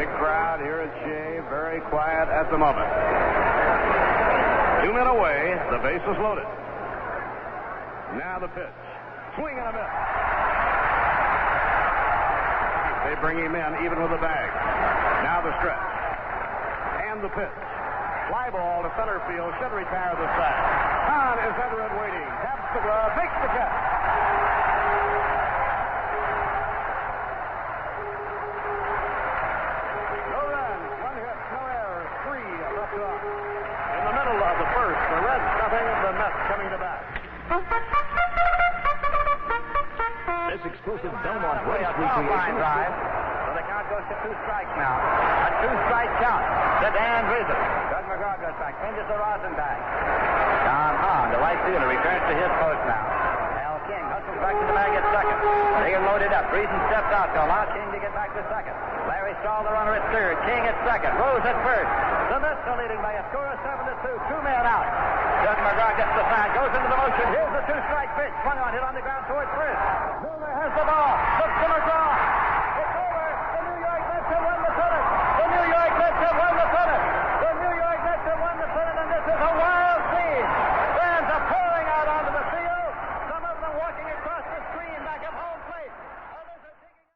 Big crowd here at Shea, very quiet at the moment. 2 men away, the base is loaded. Now the pitch. Swing and a miss. They bring him in even with the bag. Now the stretch. And the pitch. Fly ball to center field. Should retire the sack. Hahn is under it waiting. Taps the glove. Makes the catch. No runs. 1 hit. No errors. 3 left off. In the middle of the first, the Reds nothing. The Mets coming to bat. This exclusive Belmont race recreation drive. So the count goes to 2 strikes now. A 2-strike count to Dan Rizzo. Doug McGraw goes back. Changes to Rosenbach. Don Hahn, the right fielder, returns to his post now. Al King hustles back to the bag at second. They get loaded up. Reason steps out to allow King to get back to second. Larry Stahl, the runner at third. King at second. Rose at first. The Mets are leading by a score of 7-2. 2 men out. Doug McGraw gets the sign. Goes into the motion. Here's the 2-strike pitch. Swung on, hit on the ground towards first. Miller has the ball. Looks to McGraw.